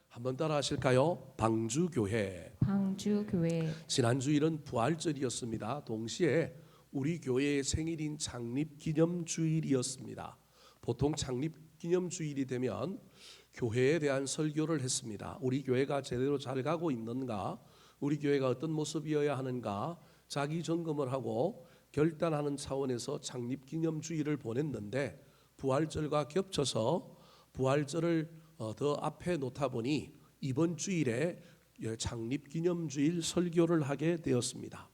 한번 따라 하실까요? 방주교회. 방주교회. 지난 주일은 부활절이었습니다. 동시에 우리 교회의 생일인 창립기념주일이었습니다. 보통 창립기념주일이 되면 교회에 대한 설교를 했습니다. 우리 교회가 제대로 잘 가고 있는가, 우리 교회가 어떤 모습이어야 하는가 자기 점검을 하고 결단하는 차원에서 창립기념주일을 보냈는데, 부활절과 겹쳐서 부활절을 더 앞에 놓다 보니 이번 주일에 창립기념주일 설교를 하게 되었습니다.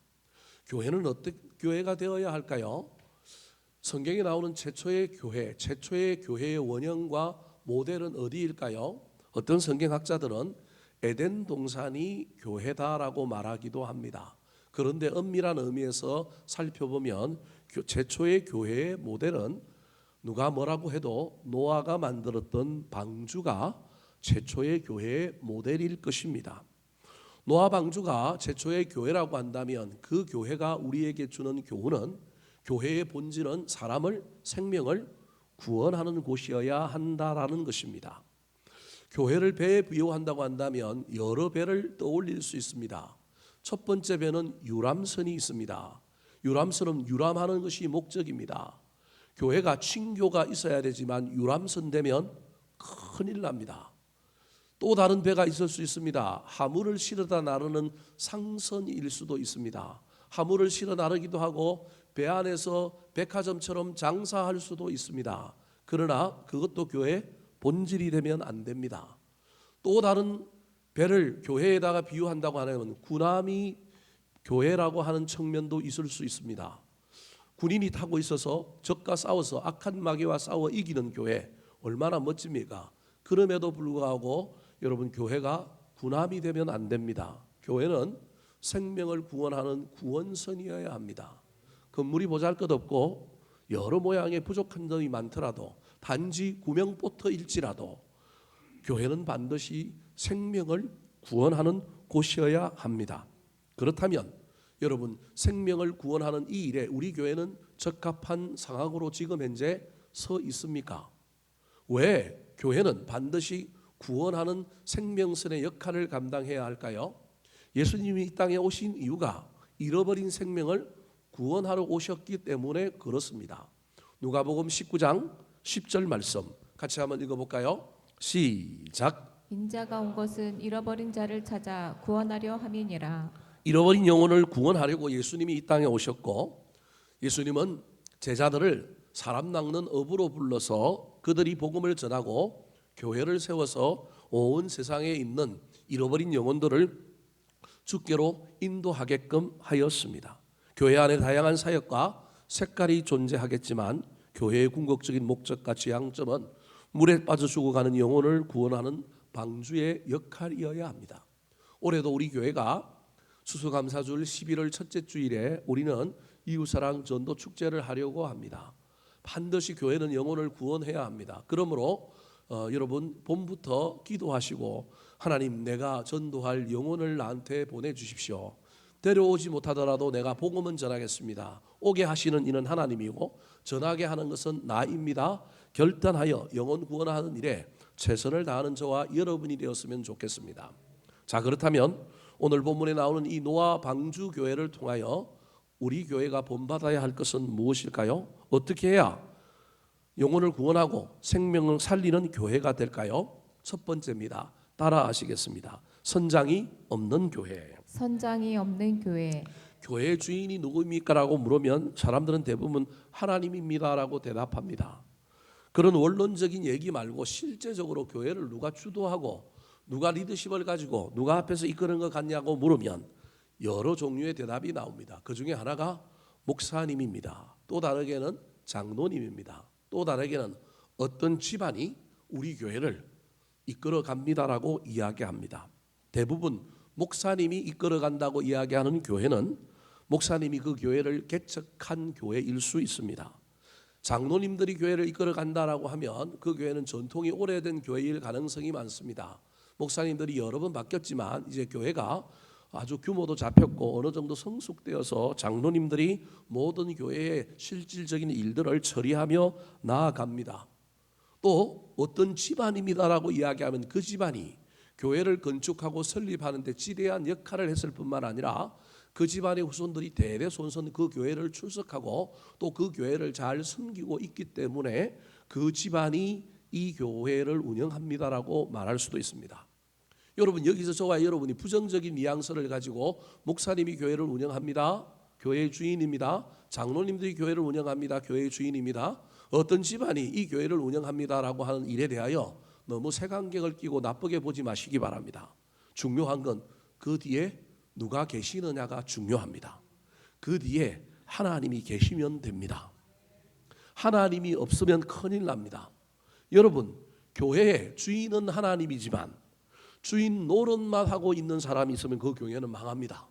교회는 어떤 교회가 되어야 할까요? 성경에 나오는 최초의 교회의 원형과 모델은 어디일까요? 어떤 성경학자들은 에덴 동산이 교회다라고 말하기도 합니다. 그런데 엄밀한 의미에서 살펴보면 최초의 교회의 모델은 누가 뭐라고 해도 노아가 만들었던 방주가 최초의 교회의 모델일 것입니다. 노아 방주가 최초의 교회라고 한다면 그 교회가 우리에게 주는 교훈은, 교회의 본질은 사람을, 생명을 구원하는 곳이어야 한다라는 것입니다. 교회를 배에 비유한다고 한다면 여러 배를 떠올릴 수 있습니다. 첫 번째 배는 유람선이 있습니다. 유람선은 유람하는 것이 목적입니다. 교회가 친교가 있어야 되지만 유람선 되면 큰일 납니다. 또 다른 배가 있을 수 있습니다. 화물을 실어다 나르는 상선일 수도 있습니다. 화물을 실어 나르기도 하고 배 안에서 백화점처럼 장사할 수도 있습니다. 그러나 그것도 교회의 본질이 되면 안 됩니다. 또 다른 배를 교회에다가 비유한다고 하면 군함이 교회라고 하는 측면도 있을 수 있습니다. 군인이 타고 있어서 적과 싸워서 악한 마귀와 싸워 이기는 교회, 얼마나 멋집니까? 그럼에도 불구하고 여러분, 교회가 군함이 되면 안 됩니다. 교회는 생명을 구원하는 구원선이어야 합니다. 건물이 보잘것없고 여러 모양의 부족한 점이 많더라도, 단지 구명보터일지라도 교회는 반드시 생명을 구원하는 곳이어야 합니다. 그렇다면 여러분, 생명을 구원하는 이 일에 우리 교회는 적합한 상황으로 지금 현재 서 있습니까? 왜 교회는 반드시 구원하는 생명선의 역할을 감당해야 할까요? 예수님이 이 땅에 오신 이유가 잃어버린 생명을 구원하러 오셨기 때문에 그렇습니다. 누가복음 19장 10절 말씀 같이 한번 읽어볼까요? 시작. 인자가 온 것은 잃어버린 자를 찾아 구원하려 함이니라. 잃어버린 영혼을 구원하려고 예수님이 이 땅에 오셨고, 예수님은 제자들을 사람 낚는 어부로 불러서 그들이 복음을 전하고 교회를 세워서 온 세상에 있는 잃어버린 영혼들을 주께로 인도하게끔 하였습니다. 교회 안에 다양한 사역과 색깔이 존재하겠지만 교회의 궁극적인 목적과 지향점은 물에 빠져 죽어가는 영혼을 구원하는 방주의 역할이어야 합니다. 올해도 우리 교회가 추수감사절 11월 첫째 주일에 우리는 이웃사랑 전도 축제를 하려고 합니다. 반드시 교회는 영혼을 구원해야 합니다. 그러므로 여러분, 봄부터 기도하시고 하나님, 내가 전도할 영혼을 나한테 보내주십시오. 데려오지 못하더라도 내가 복음은 전하겠습니다. 오게 하시는 이는 하나님이고 전하게 하는 것은 나입니다. 결단하여 영혼 구원하는 일에 최선을 다하는 저와 여러분이 되었으면 좋겠습니다. 자, 그렇다면 오늘 본문에 나오는 이 노아 방주 교회를 통하여 우리 교회가 본받아야 할 것은 무엇일까요? 어떻게 해야 영혼을 구원하고 생명을 살리는 교회가 될까요? 첫 번째입니다. 따라 하시겠습니다. 선장이 없는 교회. 선장이 없는 교회. 교회의 주인이 누구입니까? 라고 물으면 사람들은 대부분 하나님입니다 라고 대답합니다. 그런 원론적인 얘기 말고 실제적으로 교회를 누가 주도하고 누가 리더십을 가지고 누가 앞에서 이끄는 것 같냐고 물으면 여러 종류의 대답이 나옵니다. 그 중에 하나가 목사님입니다. 또 다르게는 장로님입니다. 또 다르게는 어떤 집안이 우리 교회를 이끌어 갑니다라고 이야기합니다. 대부분 목사님이 이끌어 간다고 이야기하는 교회는 목사님이 그 교회를 개척한 교회일 수 있습니다. 장로님들이 교회를 이끌어 간다라고 하면 그 교회는 전통이 오래된 교회일 가능성이 많습니다. 목사님들이 여러 번 바뀌었지만 이제 교회가 아주 규모도 잡혔고 어느 정도 성숙되어서 장로님들이 모든 교회의 실질적인 일들을 처리하며 나아갑니다. 또 어떤 집안입니다라고 이야기하면 그 집안이 교회를 건축하고 설립하는 데 지대한 역할을 했을 뿐만 아니라 그 집안의 후손들이 대대손손 그 교회를 출석하고 또 그 교회를 잘 섬기고 있기 때문에 그 집안이 이 교회를 운영합니다라고 말할 수도 있습니다. 여러분, 여기서 저와 여러분이 부정적인 뉘앙스를 가지고 목사님이 교회를 운영합니다, 교회의 주인입니다, 장로님들이 교회를 운영합니다, 교회의 주인입니다, 어떤 집안이 이 교회를 운영합니다라고 하는 일에 대하여 너무 색안경을 끼고 나쁘게 보지 마시기 바랍니다. 중요한 건 그 뒤에 누가 계시느냐가 중요합니다. 그 뒤에 하나님이 계시면 됩니다. 하나님이 없으면 큰일 납니다. 여러분, 교회의 주인은 하나님이지만 주인 노릇만 하고 있는 사람이 있으면 그 교회는 망합니다.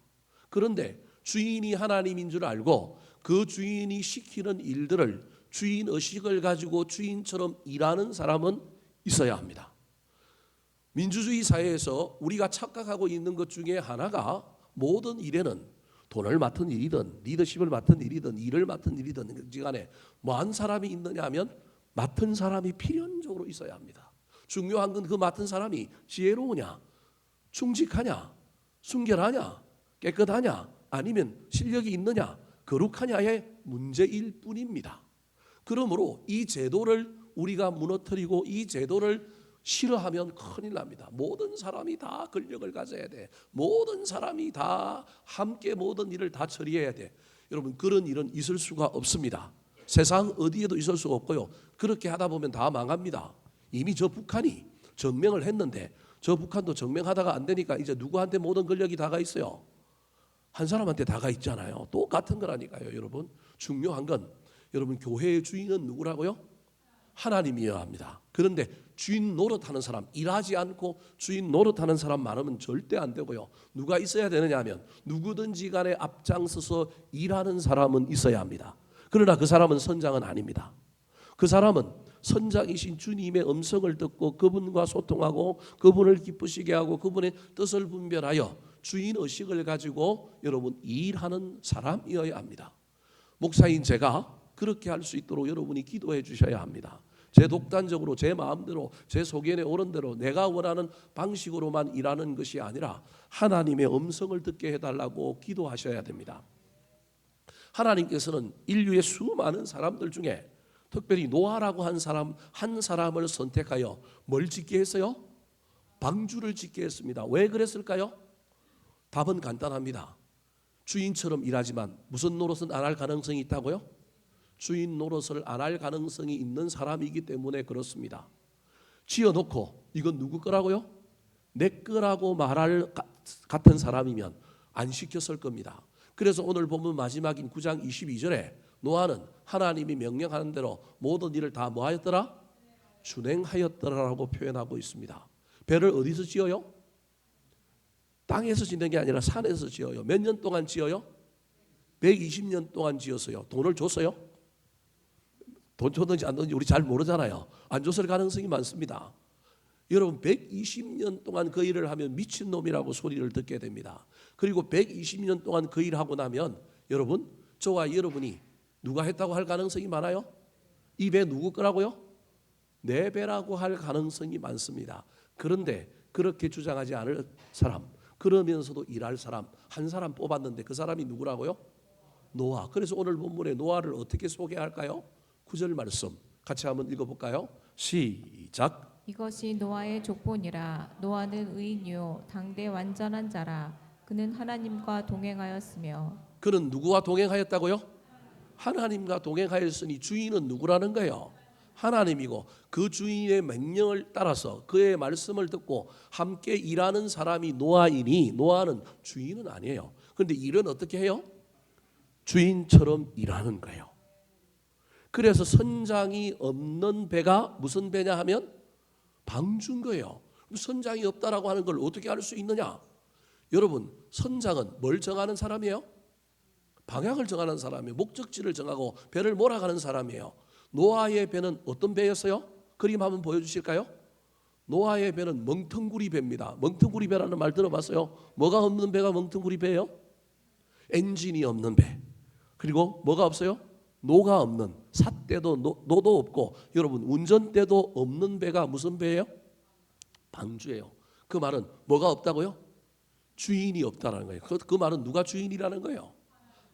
그런데 주인이 하나님인 줄 알고 그 주인이 시키는 일들을 주인 의식을 가지고 주인처럼 일하는 사람은 있어야 합니다. 민주주의 사회에서 우리가 착각하고 있는 것 중에 하나가 모든 일에는 돈을 맡은 일이든 리더십을 맡은 일이든 일을 맡은 일이든 간에 뭐한 사람이 있느냐 하면 맡은 사람이 필연적으로 있어야 합니다. 중요한 건 그 맡은 사람이 지혜로우냐, 충직하냐, 순결하냐, 깨끗하냐, 아니면 실력이 있느냐, 거룩하냐의 문제일 뿐입니다. 그러므로 이 제도를 우리가 무너뜨리고 이 제도를 싫어하면 큰일 납니다. 모든 사람이 다 권력을 가져야 돼. 모든 사람이 다 함께 모든 일을 다 처리해야 돼. 여러분, 그런 일은 있을 수가 없습니다. 세상 어디에도 있을 수가 없고요. 그렇게 하다 보면 다 망합니다. 이미 저 북한이 정명을 했는데 저 북한도 정명하다가 안 되니까 이제 누구한테 모든 권력이 다가 있어요? 한 사람한테 다가 있잖아요. 똑같은 거라니까요. 여러분, 중요한 건 여러분, 교회의 주인은 누구라고요? 하나님이어야 합니다. 그런데 주인 노릇하는 사람, 일하지 않고 주인 노릇하는 사람 많으면 절대 안 되고요. 누가 있어야 되느냐 하면 누구든지 간에 앞장서서 일하는 사람은 있어야 합니다. 그러나 그 사람은 선장은 아닙니다. 그 사람은 선장이신 주님의 음성을 듣고 그분과 소통하고 그분을 기쁘시게 하고 그분의 뜻을 분별하여 주인 의식을 가지고 여러분 일하는 사람이어야 합니다. 목사인 제가 그렇게 할 수 있도록 여러분이 기도해 주셔야 합니다. 제 독단적으로 제 마음대로 제 소견에 오른 대로 내가 원하는 방식으로만 일하는 것이 아니라 하나님의 음성을 듣게 해달라고 기도하셔야 됩니다. 하나님께서는 인류의 수많은 사람들 중에 특별히 노아라고 한 사람을 선택하여 뭘 짓게 했어요? 방주를 짓게 했습니다. 왜 그랬을까요? 답은 간단합니다. 주인처럼 일하지만 무슨 노릇은 안 할 가능성이 있다고요? 주인 노릇을 안 할 가능성이 있는 사람이기 때문에 그렇습니다. 지어놓고 이건 누구 거라고요? 내 거라고 말할 같은 사람이면 안 시켰을 겁니다. 그래서 오늘 본문 마지막인 9장 22절에 노아는 하나님이 명령하는 대로 모든 일을 다 뭐하였더라? 준행하였더라라고 표현하고 있습니다. 배를 어디서 지어요? 땅에서 짓는 게 아니라 산에서 지어요. 몇 년 동안 지어요? 120년 동안 지었어요. 돈을 줬어요? 돈 줬는지 안 줬는지 우리 잘 모르잖아요. 안 줬을 가능성이 많습니다. 여러분, 120년 동안 그 일을 하면 미친놈이라고 소리를 듣게 됩니다. 그리고 120년 동안 그 일을 하고 나면 여러분, 저와 여러분이 누가 했다고 할 가능성이 많아요? 이 배 누구 거라고요? 내 배라고 할 가능성이 많습니다. 그런데 그렇게 주장하지 않을 사람, 그러면서도 일할 사람 한 사람 뽑았는데 그 사람이 누구라고요? 노아. 그래서 오늘 본문에 노아를 어떻게 소개할까요? 9절 말씀 같이 한번 읽어볼까요? 시작. 이것이 노아의 족본이라. 노아는 의인이요 당대 완전한 자라. 그는 하나님과 동행하였으며. 그는 누구와 동행하였다고요? 하나님과 동행하였으니 주인은 누구라는 거예요? 하나님이고 그 주인의 명령을 따라서 그의 말씀을 듣고 함께 일하는 사람이 노아이니 노아는 주인은 아니에요. 그런데 일은 어떻게 해요? 주인처럼 일하는 거예요. 그래서 선장이 없는 배가 무슨 배냐 하면 방주인 거예요. 선장이 없다라고 하는 걸 어떻게 알 수 있느냐? 여러분, 선장은 뭘 정하는 사람이에요? 방향을 정하는 사람이에요. 목적지를 정하고 배를 몰아가는 사람이에요. 노아의 배는 어떤 배였어요? 그림 한번 보여주실까요? 노아의 배는 멍텅구리 배입니다. 멍텅구리 배라는 말 들어봤어요? 뭐가 없는 배가 멍텅구리 배예요? 엔진이 없는 배. 그리고 뭐가 없어요? 노가 없는, 삿대도 노도 없고, 여러분 운전대도 없는 배가 무슨 배예요? 방주예요. 그 말은 뭐가 없다고요? 주인이 없다라는 거예요. 그 말은 누가 주인이라는 거예요?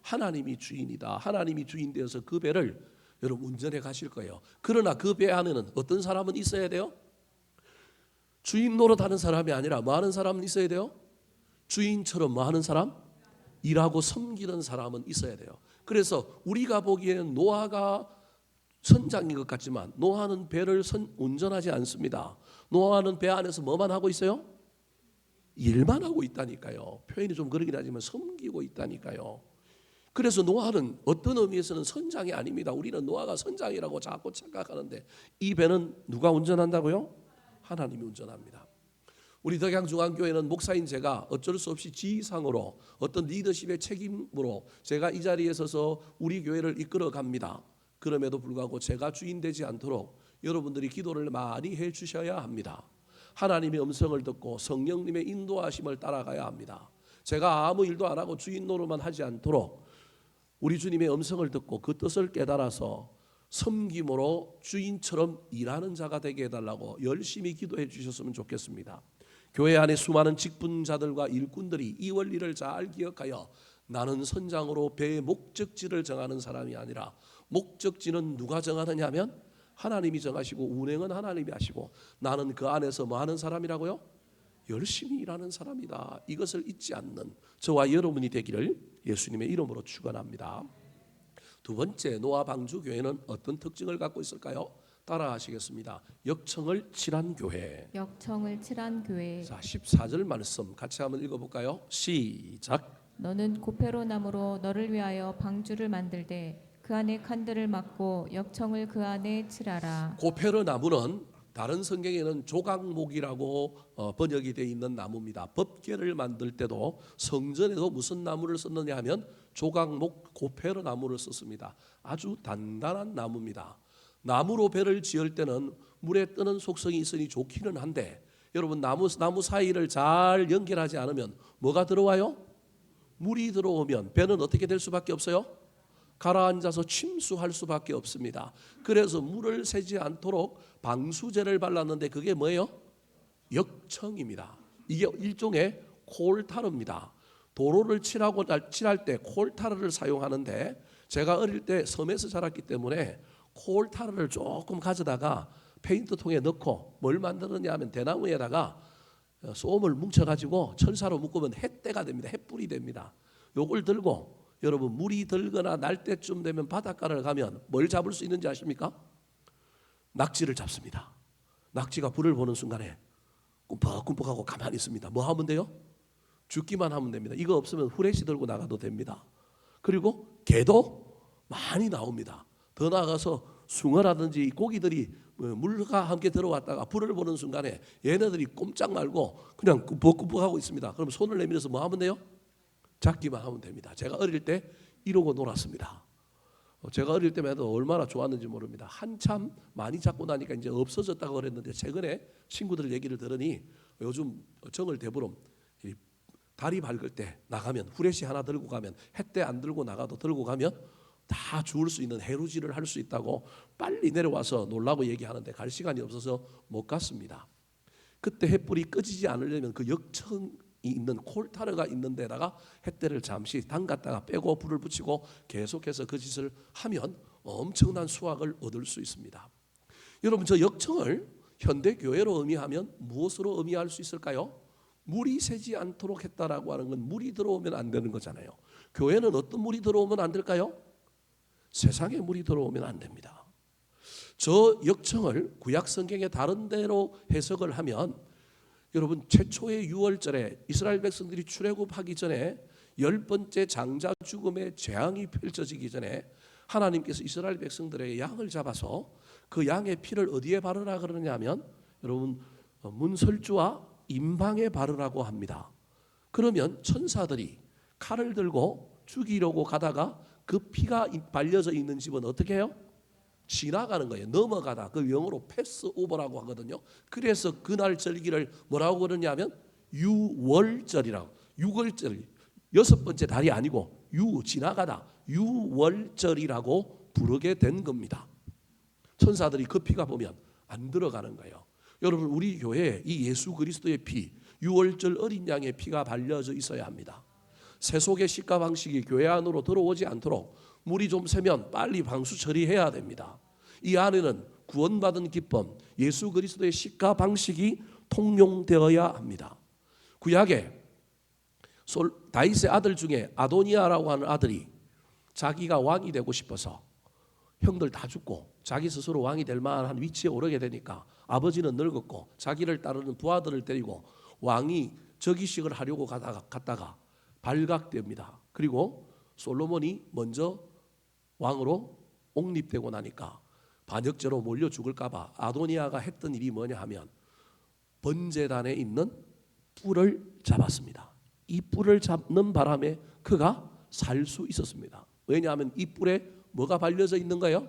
하나님이 주인이다. 하나님이 주인 되어서 그 배를 여러분 운전해 가실 거예요. 그러나 그 배 안에는 어떤 사람은 있어야 돼요? 주인 노릇하는 사람이 아니라 뭐 하는 사람은 있어야 돼요? 주인처럼 뭐 하는 사람? 일하고 섬기는 사람은 있어야 돼요. 그래서 우리가 보기에는 노아가 선장인 것 같지만 노아는 배를 운전하지 않습니다. 노아는 배 안에서 뭐만 하고 있어요? 일만 하고 있다니까요. 표현이 좀 그러긴 하지만 섬기고 있다니까요. 그래서 노아는 어떤 의미에서는 선장이 아닙니다. 우리는 노아가 선장이라고 자꾸 착각하는데 이 배는 누가 운전한다고요? 하나님이 운전합니다. 우리 덕양중앙교회는 목사인 제가 어쩔 수 없이 지휘상으로 어떤 리더십의 책임으로 제가 이 자리에 서서 우리 교회를 이끌어 갑니다. 그럼에도 불구하고 제가 주인 되지 않도록 여러분들이 기도를 많이 해 주셔야 합니다. 하나님의 음성을 듣고 성령님의 인도하심을 따라가야 합니다. 제가 아무 일도 안 하고 주인 노릇만 하지 않도록 우리 주님의 음성을 듣고 그 뜻을 깨달아서 섬김으로 주인처럼 일하는 자가 되게 해달라고 열심히 기도해 주셨으면 좋겠습니다. 교회 안에 수많은 직분자들과 일꾼들이 이 원리를 잘 기억하여 나는 선장으로 배의 목적지를 정하는 사람이 아니라 목적지는 누가 정하느냐 하면 하나님이 정하시고 운행은 하나님이 하시고 나는 그 안에서 뭐 하는 사람이라고요? 열심히 일하는 사람이다. 이것을 잊지 않는 저와 여러분이 되기를 예수님의 이름으로 축원합니다. 두 번째, 노아 방주 교회는 어떤 특징을 갖고 있을까요? 따라하시겠습니다. 역청을 칠한 교회. 역청을 칠한 교회. 자, 14절 말씀 같이 한번 읽어볼까요? 시작. 너는 고페로 나무로 너를 위하여 방주를 만들되 그 안에 칸들을 막고 역청을 그 안에 칠하라. 고페르 나무는 다른 성경에는 조각목이라고 번역이 되어 있는 나무입니다. 법궤를 만들 때도 성전에도 무슨 나무를 썼느냐 하면 조각목 고페르 나무를 썼습니다. 아주 단단한 나무입니다. 나무로 배를 지을 때는 물에 뜨는 속성이 있으니 좋기는 한데 여러분 나무 사이를 잘 연결하지 않으면 뭐가 들어와요? 물이 들어오면 배는 어떻게 될 수밖에 없어요? 가라앉아서 침수할 수밖에 없습니다. 그래서 물을 새지 않도록 방수제를 발랐는데 그게 뭐예요? 역청입니다. 이게 일종의 콜타르입니다. 도로를 칠할 때 콜타르를 사용하는데 제가 어릴 때 섬에서 자랐기 때문에 콜타르를 조금 가져다가 페인트통에 넣고 뭘 만드느냐 하면 대나무에다가 솜을 뭉쳐가지고 철사로 묶으면 햇대가 됩니다. 햇불이 됩니다. 요걸 들고 여러분 물이 들거나 날 때쯤 되면 바닷가를 가면 뭘 잡을 수 있는지 아십니까? 낙지를 잡습니다. 낙지가 불을 보는 순간에 꿈뻑꿈뻑하고 가만히 있습니다. 뭐 하면 돼요? 죽기만 하면 됩니다. 이거 없으면 후레쉬 들고 나가도 됩니다. 그리고 개도 많이 나옵니다. 더 나아가서 숭어라든지 고기들이 물과 함께 들어왔다가 불을 보는 순간에 얘네들이 꼼짝 말고 그냥 꿈뻑꿈뻑하고 있습니다. 그럼 손을 내밀어서 뭐 하면 돼요? 잡기만 하면 됩니다. 제가 어릴 때 이러고 놀았습니다. 제가 어릴 때마다 얼마나 좋았는지 모릅니다. 한참 많이 잡고 나니까 이제 없어졌다고 그랬는데 최근에 친구들 얘기를 들으니 요즘 정을 대보름 다리 밝을 때 나가면 후레쉬 하나 들고 가면 햇대 안 들고 나가도 들고 가면 다 주울 수 있는 해루질을 할 수 있다고 빨리 내려와서 놀라고 얘기하는데 갈 시간이 없어서 못 갔습니다. 그때 햇불이 꺼지지 않으려면 그 역청이 있는 콜타르가 있는 데다가 햇대를 잠시 담갔다가 빼고 불을 붙이고 계속해서 그 짓을 하면 엄청난 수확을 얻을 수 있습니다. 여러분 저 역청을 현대교회로 의미하면 무엇으로 의미할 수 있을까요? 물이 새지 않도록 했다라고 하는 건 물이 들어오면 안 되는 거잖아요. 교회는 어떤 물이 들어오면 안 될까요? 세상에 물이 들어오면 안 됩니다. 저 역청을 구약 성경의 다른 데로 해석을 하면 여러분 최초의 유월절에 이스라엘 백성들이 출애굽하기 전에 10번째 장자 죽음의 재앙이 펼쳐지기 전에 하나님께서 이스라엘 백성들의 양을 잡아서 그 양의 피를 어디에 바르라 그러냐 하면 여러분 문설주와 임방에 바르라고 합니다. 그러면 천사들이 칼을 들고 죽이려고 가다가 그 피가 발려져 있는 집은 어떻게 해요? 지나가는 거예요. 넘어가다. 그 영어로 패스오버라고 하거든요. 그래서 그날 절기를 뭐라고 그러냐면 유월절이라고. 유월절. 여섯 번째 달이 아니고 지나가다. 유월절이라고 부르게 된 겁니다. 천사들이 그 피가 보면 안 들어가는 거예요. 여러분, 우리 교회에 이 예수 그리스도의 피, 유월절 어린 양의 피가 발려져 있어야 합니다. 세속의 식가 방식이 교회 안으로 들어오지 않도록 물이 좀 새면 빨리 방수 처리해야 됩니다. 이 안에는 구원받은 기쁨, 예수 그리스도의 식가 방식이 통용되어야 합니다. 구약에 다윗의 아들 중에 아도니아라고 하는 아들이 자기가 왕이 되고 싶어서 형들 다 죽고 자기 스스로 왕이 될 만한 위치에 오르게 되니까 아버지는 늙었고 자기를 따르는 부하들을 데리고 왕이 즉위식을 하려고 갔다가 발각됩니다. 그리고 솔로몬이 먼저 왕으로 옹립되고 나니까 반역죄로 몰려 죽을까 봐 아도니아가 했던 일이 뭐냐 하면 번제단에 있는 뿔을 잡았습니다. 이 뿔을 잡는 바람에 그가 살 수 있었습니다. 왜냐하면 이 뿔에 뭐가 발려져 있는 거예요?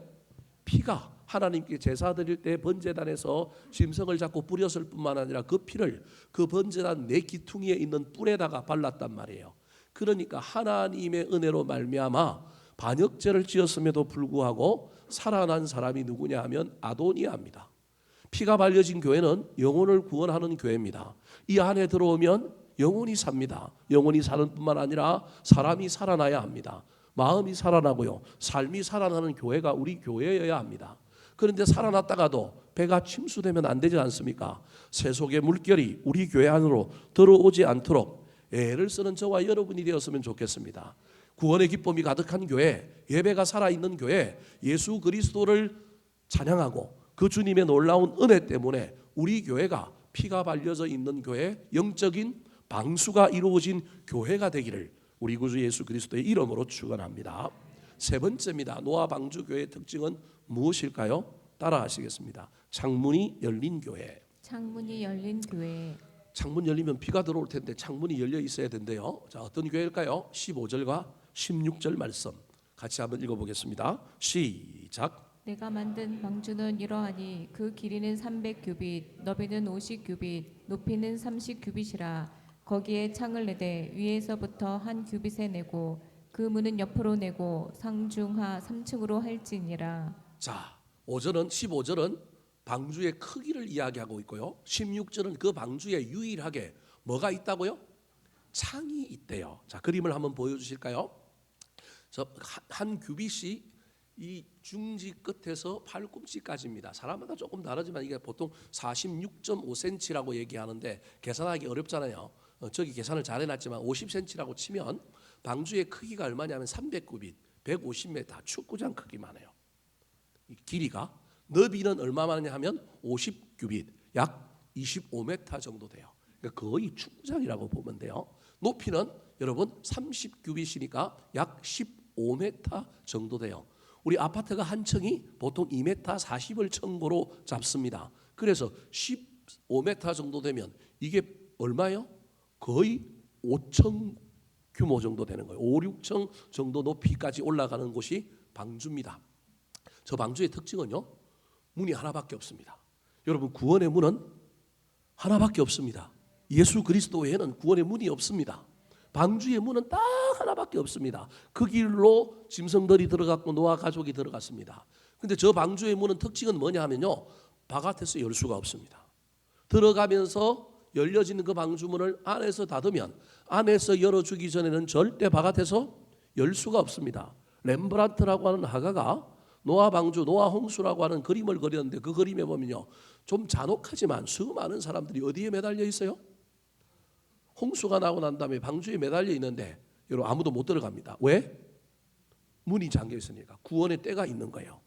피가. 하나님께 제사 드릴 때 번제단에서 짐승을 잡고 뿌렸을 뿐만 아니라 그 피를 그 번제단 내 기퉁이에 있는 뿔에다가 발랐단 말이에요. 그러니까 하나님의 은혜로 말미암아 반역죄를 지었음에도 불구하고 살아난 사람이 누구냐 하면 아도니아입니다. 피가 발려진 교회는 영혼을 구원하는 교회입니다. 이 안에 들어오면 영혼이 삽니다. 영혼이 사는 뿐만 아니라 사람이 살아나야 합니다. 마음이 살아나고요, 삶이 살아나는 교회가 우리 교회여야 합니다. 그런데 살아났다가도 배가 침수되면 안 되지 않습니까? 세속의 물결이 우리 교회 안으로 들어오지 않도록 애를 쓰는 저와 여러분이 되었으면 좋겠습니다. 구원의 기쁨이 가득한 교회, 예배가 살아있는 교회, 예수 그리스도를 찬양하고 그 주님의 놀라운 은혜 때문에 우리 교회가 피가 발려져 있는 교회, 영적인 방수가 이루어진 교회가 되기를 우리 구주 예수 그리스도의 이름으로 축원합니다. 세 번째입니다. 노아 방주 교회의 특징은 무엇일까요? 따라하시겠습니다. 창문이 열린 교회. 창문이 열린 교회. 창문 열리면 비가 들어올 텐데 창문이 열려 있어야 된대요. 자, 어떤 교회일까요? 15절과 16절 말씀 같이 한번 읽어보겠습니다. 시작. 내가 만든 방주는 이러하니 그 길이는 300규빗, 너비는 50규빗, 높이는 30규빗이라. 거기에 창을 내되 위에서부터 한 규빗에 내고 그 문은 옆으로 내고 상중하 3층으로 할지니라. 자, 15절은 방주의 크기를 이야기하고 있고요. 16절은 그 방주에 유일하게 뭐가 있다고요? 창이 있대요. 자, 그림을 한번 보여주실까요? 한 규빗이 이 중지 끝에서 팔꿈치까지입니다. 사람마다 조금 다르지만 이게 보통 46.5cm라고 얘기하는데 계산하기 어렵잖아요. 저기 계산을 잘 해놨지만 50cm라고 치면 방주의 크기가 얼마냐면 300규빗, 150m, 축구장 크기만 해요. 길이가. 너비는 얼마만이냐 하면 50규빗, 약 25m 정도 돼요. 그러니까 거의 축구장이라고 보면 돼요. 높이는 여러분 30규빗이니까 약 15m 정도 돼요. 우리 아파트가 한 층이 보통 2m 40을 층고로 잡습니다. 그래서 15m 정도 되면 이게 얼마예요? 거의 5층 규모 정도 되는 거예요. 5, 6층 정도 높이까지 올라가는 곳이 방주입니다. 저 방주의 특징은요, 문이 하나밖에 없습니다. 여러분, 구원의 문은 하나밖에 없습니다. 예수 그리스도 외에는 구원의 문이 없습니다. 방주의 문은 딱 하나밖에 없습니다. 그 길로 짐승들이 들어갔고 노아 가족이 들어갔습니다. 근데 저 방주의 문은 특징은 뭐냐 하면요, 바깥에서 열 수가 없습니다. 들어가면서 열려지는 그 방주문을 안에서 닫으면 안에서 열어주기 전에는 절대 바깥에서 열 수가 없습니다. 렘브란트라고 하는 화가가 노아 방주, 노아 홍수라고 하는 그림을 그렸는데 그 그림에 보면요, 좀 잔혹하지만 수많은 사람들이 어디에 매달려 있어요? 홍수가 나고 난 다음에 방주에 매달려 있는데 여러분 아무도 못 들어갑니다. 왜? 문이 잠겨 있으니까. 구원의 때가 있는 거예요.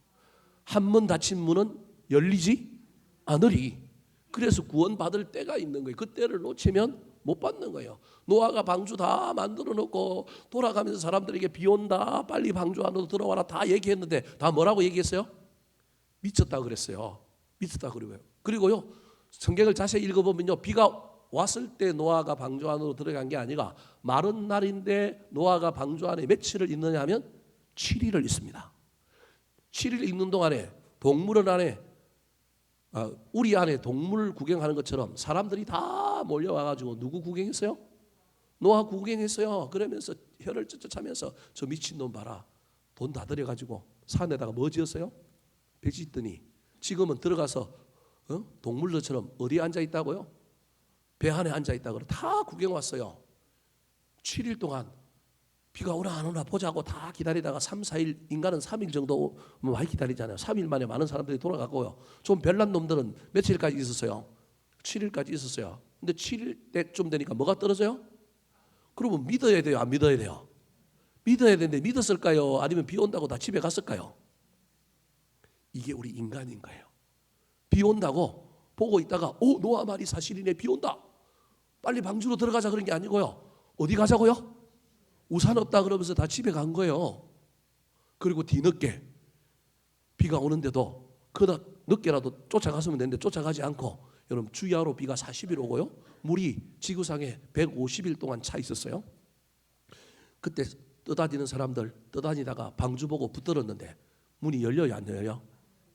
한 번 닫힌 문은 열리지 않으리. 그래서 구원받을 때가 있는 거예요. 그 때를 놓치면 못 받는 거예요. 노아가 방주 다 만들어 놓고 돌아가면서 사람들에게 비 온다, 빨리 방주 안으로 들어와라 다 얘기했는데 다 뭐라고 얘기했어요? 미쳤다 그랬어요. 미쳤다 그러고요. 그리고요, 성경을 자세히 읽어보면요, 비가 왔을 때 노아가 방주 안으로 들어간 게 아니라 마른 날인데 노아가 방주 안에 며칠을 있느냐 하면 7일을 있습니다. 7일 있는 동안에 동물원 안에 우리 안에 동물 구경하는 것처럼 사람들이 다 몰려와가지고 누구 구경했어요? 노아 구경했어요. 그러면서 혀를 쩌쩌차면서 저 미친놈 봐라. 돈 다 들여가지고 산에다가 뭐 지었어요? 배 짓더니 지금은 들어가서 동물들처럼 어디에 앉아있다고요? 배 안에 앉아있다고 다 구경 왔어요. 7일 동안 비가 오나 안 오나 보자고 다 기다리다가 3, 4일, 인간은 3일 정도 많이 기다리잖아요. 3일 만에 많은 사람들이 돌아가고요. 좀 별난 놈들은 며칠까지 있었어요? 7일까지 있었어요. 근데 7일 때쯤 되니까 뭐가 떨어져요? 그러면 믿어야 돼요? 안 믿어야 돼요? 믿어야 되는데 믿었을까요? 아니면 비 온다고 다 집에 갔을까요? 이게 우리 인간인 거예요. 비 온다고 보고 있다가 노아 말이 사실이네, 비 온다, 빨리 방주로 들어가자 그런 게 아니고요. 어디 가자고요? 우산 없다 그러면서 다 집에 간 거예요. 그리고 뒤늦게 비가 오는데도 그다 늦게라도 쫓아갔으면 되는데 쫓아가지 않고, 여러분 주야로 비가 40일 오고요. 물이 지구상에 150일 동안 차 있었어요. 그때 떠다니는 사람들 떠다니다가 방주 보고 붙들었는데 문이 열려요, 안 열려요?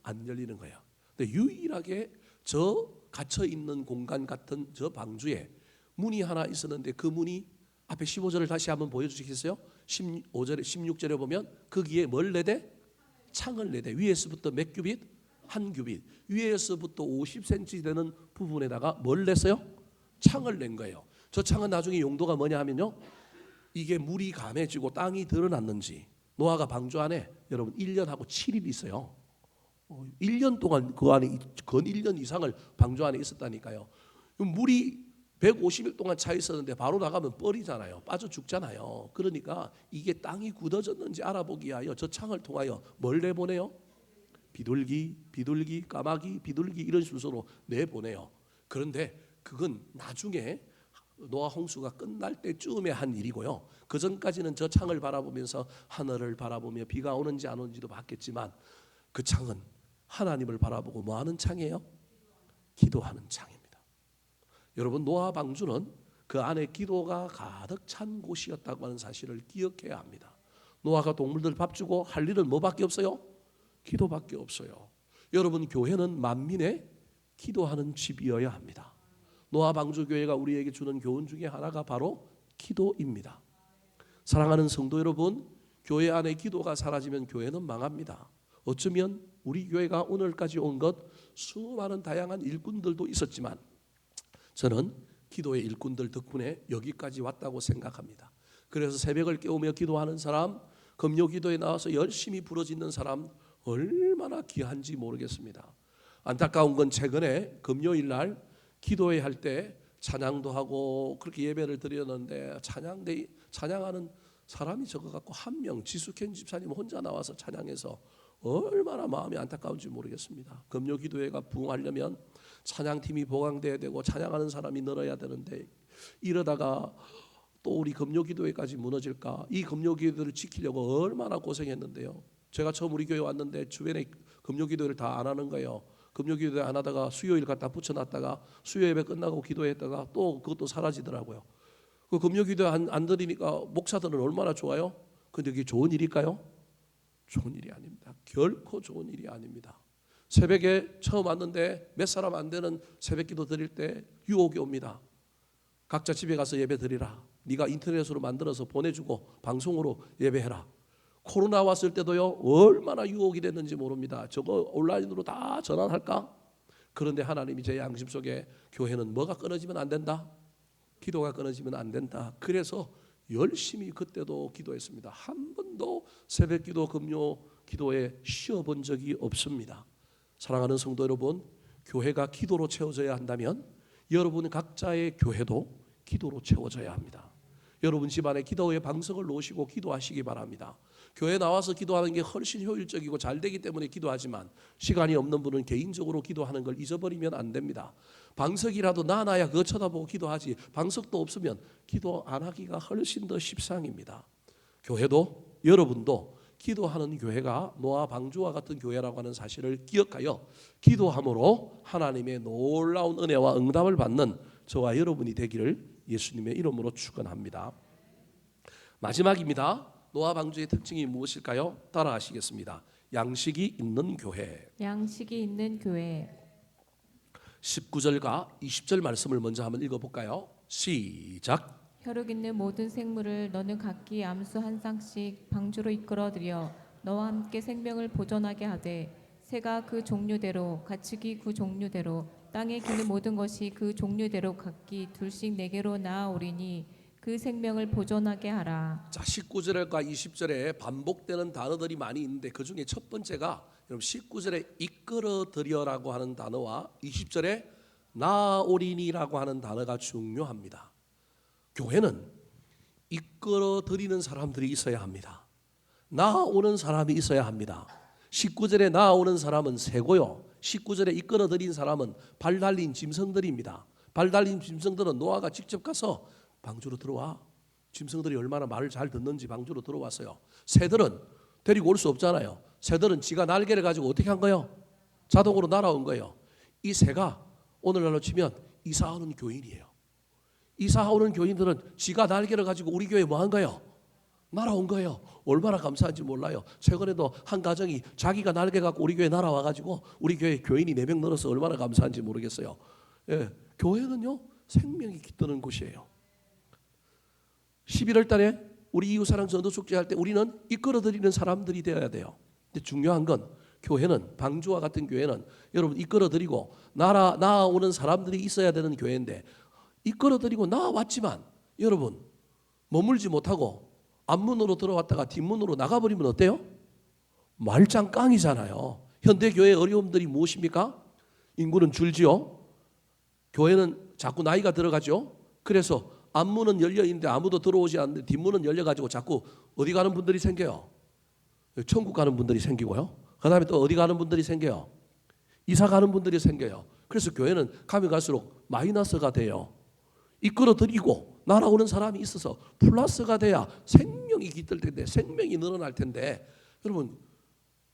안 열리는 거예요. 근데 유일하게 저 갇혀 있는 공간 같은 저 방주에 문이 하나 있었는데 그 문이 앞에 15절을 다시 한번 보여주시겠어요? 15절에 16절에 보면 거기에 뭘 내대? 창을 내대. 위에서부터 몇 규빗? 한 규빗. 위에서부터 50cm 되는 부분에다가 뭘 냈어요? 창을 낸 거예요. 저 창은 나중에 용도가 뭐냐 하면요, 이게 물이 감해지고 땅이 드러났는지, 노아가 방주 안에 여러분 1년하고 7일이 있어요. 1년 동안 그 안에 건 1년 이상을 방주 안에 있었다니까요. 물이 150일 동안 차 있었는데 바로 나가면 뻘이잖아요. 빠져 죽잖아요. 그러니까 이게 땅이 굳어졌는지 알아보기 위하여 저 창을 통하여 뭘 내보내요? 비둘기, 까마귀, 비둘기 이런 순서로 내보내요. 그런데 그건 나중에 노아 홍수가 끝날 때쯤에 한 일이고요. 그 전까지는 저 창을 바라보면서 하늘을 바라보며 비가 오는지 안 오는지도 봤겠지만, 그 창은 하나님을 바라보고 뭐 하는 창이에요? 기도하는 창입니다. 여러분, 노아 방주는 그 안에 기도가 가득 찬 곳이었다고 하는 사실을 기억해야 합니다. 노아가 동물들 밥 주고 할 일은 뭐밖에 없어요? 기도밖에 없어요. 여러분, 교회는 만민의 기도하는 집이어야 합니다. 노아 방주 교회가 우리에게 주는 교훈 중에 하나가 바로 기도입니다. 사랑하는 성도 여러분, 교회 안에 기도가 사라지면 교회는 망합니다. 어쩌면 우리 교회가 오늘까지 온 것 수많은 다양한 일꾼들도 있었지만 저는 기도의 일꾼들 덕분에 여기까지 왔다고 생각합니다. 그래서 새벽을 깨우며 기도하는 사람, 금요 기도에 나와서 열심히 부르짖는 사람 얼마나 귀한지 모르겠습니다. 안타까운 건 최근에 금요일 날 기도회 할 때 찬양도 하고 그렇게 예배를 드렸는데 찬양하는 사람이 적어갖고 한 명, 지숙현 집사님 혼자 나와서 찬양해서 얼마나 마음이 안타까운지 모르겠습니다. 금요 기도회가 부흥하려면 찬양팀이 보강돼야 되고 찬양하는 사람이 늘어야 되는데, 이러다가 또 우리 금요 기도회까지 무너질까? 이 금요 기도를 지키려고 얼마나 고생했는데요. 제가 처음 우리 교회 왔는데 주변에 금요 기도회를 다 안 하는 거예요. 금요 기도회 안 하다가 수요일 갖다 붙여놨다가 수요 예배 끝나고 기도했다가 또 그것도 사라지더라고요. 그 금요 기도회 안 드리니까 목사들은 얼마나 좋아요? 근데 그게 좋은 일일까요? 좋은 일이 아닙니다. 결코 좋은 일이 아닙니다. 새벽에 처음 왔는데 몇 사람 안 되는 새벽기도 드릴 때 유혹이 옵니다. 각자 집에 가서 예배 드리라. 네가 인터넷으로 만들어서 보내주고 방송으로 예배해라. 코로나 왔을 때도요, 얼마나 유혹이 됐는지 모릅니다. 저거 온라인으로 다 전환할까? 그런데 하나님이 제 양심 속에 교회는 뭐가 끊어지면 안 된다? 기도가 끊어지면 안 된다. 그래서 열심히 그때도 기도했습니다. 한 번도 새벽기도 금요 기도에 쉬어본 적이 없습니다. 사랑하는 성도 여러분, 교회가 기도로 채워져야 한다면 여러분 각자의 교회도 기도로 채워져야 합니다. 여러분 집안에 기도의 방석을 놓으시고 기도하시기 바랍니다. 교회 나와서 기도하는 게 훨씬 효율적이고 잘 되기 때문에 기도하지만 시간이 없는 분은 개인적으로 기도하는 걸 잊어버리면 안 됩니다. 방석이라도 놔놔야 그거 쳐다보고 기도하지, 방석도 없으면 기도 안 하기가 훨씬 더 십상입니다. 교회도 여러분도 기도하는 교회가 노아 방주와 같은 교회라고 하는 사실을 기억하여 기도함으로 하나님의 놀라운 은혜와 응답을 받는 저와 여러분이 되기를 예수님의 이름으로 축원합니다. 마지막입니다. 노아 방주의 특징이 무엇일까요? 따라하시겠습니다. 양식이 있는 교회. 양식이 있는 교회. 19절과 20절 말씀을 먼저 한번 읽어볼까요? 시작. 혈육 있는 모든 생물을 너는 각기 암수 한 쌍씩 방주로 이끌어들여 너와 함께 생명을 보존하게 하되 새가 그 종류대로 가축이 그 종류대로 땅에 기는 모든 것이 그 종류대로 각기 둘씩 내게로 나아오리니 그 생명을 보존하게 하라. 자, 19절과 20절에 반복되는 단어들이 많이 있는데 그 중에 첫 번째가 여러분 19절에 이끌어들여라고 하는 단어와 20절에 나아오리니라고 하는 단어가 중요합니다. 교회는 이끌어들이는 사람들이 있어야 합니다. 나아오는 사람이 있어야 합니다. 19절에 나아오는 사람은 새고요. 19절에 이끌어들인 사람은 발 달린 짐승들입니다. 발 달린 짐승들은 노아가 직접 가서 방주로 들어와. 짐승들이 얼마나 말을 잘 듣는지 방주로 들어왔어요. 새들은 데리고 올 수 없잖아요. 새들은 지가 날개를 가지고 어떻게 한 거예요? 자동으로 날아온 거예요. 이 새가 오늘날로 치면 이사하는 교인이에요. 이사하는 교인들은 지가 날개를 가지고 우리 교회에 뭐 한 거예요? 날아온 거예요. 얼마나 감사한지 몰라요. 최근에도 한 가정이 자기가 날개 갖고 우리 교회에 날아와가지고 우리 교회 교인이 4명 늘어서 얼마나 감사한지 모르겠어요. 예, 교회는요 생명이 깃드는 곳이에요. 11월 달에 우리 이웃사랑 전도축제할 때 우리는 이끌어들이는 사람들이 되어야 돼요. 근데 중요한 건 교회는 방주와 같은 교회는 여러분 이끌어들이고 나아오는 사람들이 있어야 되는 교회인데 이끌어들이고 나아왔지만 여러분 머물지 못하고 앞문으로 들어왔다가 뒷문으로 나가버리면 어때요? 말짱 깡이잖아요. 현대교회의 어려움들이 무엇입니까? 인구는 줄지요. 교회는 자꾸 나이가 들어가죠. 그래서 앞문은 열려있는데 아무도 들어오지 않는데 뒷문은 열려가지고 자꾸 어디 가는 분들이 생겨요. 천국 가는 분들이 생기고요. 그 다음에 또 어디 가는 분들이 생겨요. 이사 가는 분들이 생겨요. 그래서 교회는 가면 갈수록 마이너스가 돼요. 이끌어들이고 날아오는 사람이 있어서 플러스가 돼야 생명이 깃들 텐데 생명이 늘어날 텐데 여러분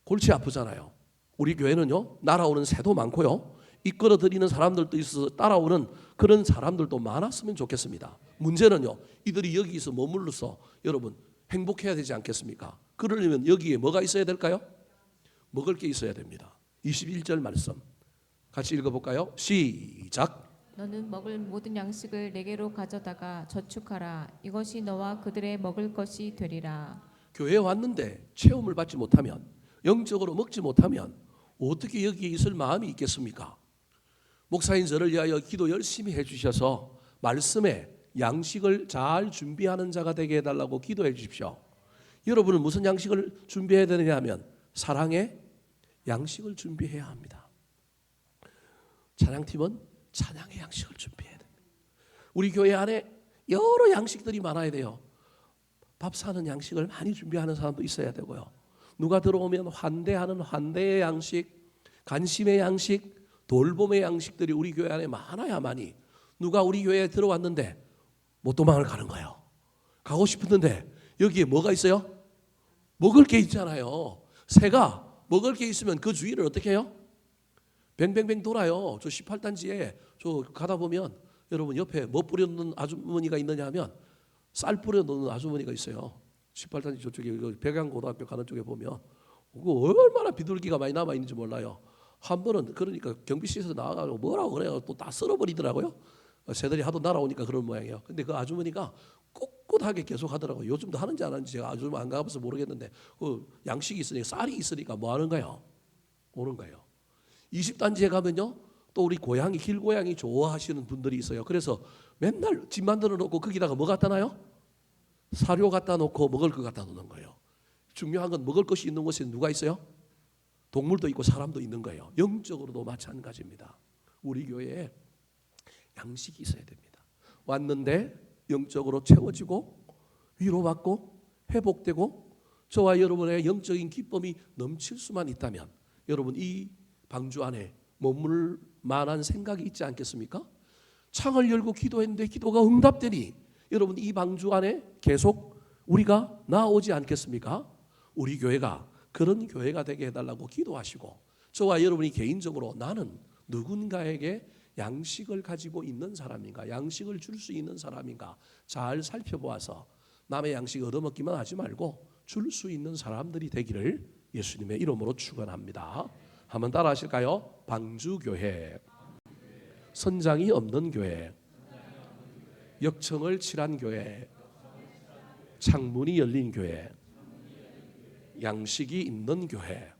골치 아프잖아요. 우리 교회는요 날아오는 새도 많고요 이끌어들이는 사람들도 있어서 따라오는 그런 사람들도 많았으면 좋겠습니다. 문제는요 이들이 여기서 머물러서 여러분 행복해야 되지 않겠습니까? 그러려면 여기에 뭐가 있어야 될까요? 먹을 게 있어야 됩니다. 21절 말씀 같이 읽어볼까요? 시작. 너는 먹을 모든 양식을 내게로 가져다가 저축하라. 이것이 너와 그들의 먹을 것이 되리라. 교회에 왔는데 체험을 받지 못하면 영적으로 먹지 못하면 어떻게 여기에 있을 마음이 있겠습니까? 목사인 저를 위하여 기도 열심히 해주셔서 말씀에 양식을 잘 준비하는 자가 되게 해달라고 기도해 주십시오. 여러분은 무슨 양식을 준비해야 되느냐 하면 사랑의 양식을 준비해야 합니다. 찬양팀은 찬양의 양식을 준비해야 됩니다. 우리 교회 안에 여러 양식들이 많아야 돼요. 밥 사는 양식을 많이 준비하는 사람도 있어야 되고요. 누가 들어오면 환대하는 환대의 양식, 관심의 양식, 돌봄의 양식들이 우리 교회 안에 많아야만이 누가 우리 교회에 들어왔는데 못 도망을 가는 거예요. 가고 싶었는데 여기에 뭐가 있어요? 먹을 게 있잖아요. 새가 먹을 게 있으면 그 주위를 어떻게 해요? 뱅뱅뱅 돌아요. 저 18단지에 저 가다 보면 여러분 옆에 뭐 뿌려놓는 아주머니가 있느냐 하면 쌀 뿌려놓는 아주머니가 있어요. 18단지 저쪽에 백양고등학교 가는 쪽에 보면 얼마나 비둘기가 많이 남아있는지 몰라요. 한 번은 그러니까 경비실에서 나와가지고 뭐라고 그래요. 또 다 썰어버리더라고요. 새들이 하도 날아오니까 그런 모양이에요. 근데 그 아주머니가 꿋꿋하게 계속 하더라고요. 요즘도 하는지 안 하는지 제가 아주 안 가봐서 모르겠는데 그 양식이 있으니까 쌀이 있으니까 뭐 하는 거예요? 오는 거예요. 20단지에 가면요 또 우리 고양이 길고양이 좋아하시는 분들이 있어요. 그래서 맨날 집 만들어 놓고 거기다가 뭐 갖다 놔요? 사료 갖다 놓고 먹을 거 갖다 놓는 거예요. 중요한 건 먹을 것이 있는 곳에 누가 있어요? 동물도 있고 사람도 있는 거예요. 영적으로도 마찬가지입니다. 우리 교회에 양식이 있어야 됩니다. 왔는데 영적으로 채워지고 위로받고 회복되고 저와 여러분의 영적인 기쁨이 넘칠 수만 있다면 여러분 이 방주 안에 머물 만한 생각이 있지 않겠습니까? 창을 열고 기도했는데 기도가 응답되니 여러분 이 방주 안에 계속 우리가 나오지 않겠습니까? 우리 교회가 그런 교회가 되게 해달라고 기도하시고 저와 여러분이 개인적으로 나는 누군가에게 양식을 가지고 있는 사람인가, 양식을 줄 수 있는 사람인가 잘 살펴보아서 남의 양식 얻어먹기만 하지 말고 줄 수 있는 사람들이 되기를 예수님의 이름으로 축원합니다. 한번 따라 하실까요? 방주교회, 선장이 없는 교회, 역청을 칠한 교회, 창문이 열린 교회, 양식이 있는 교회.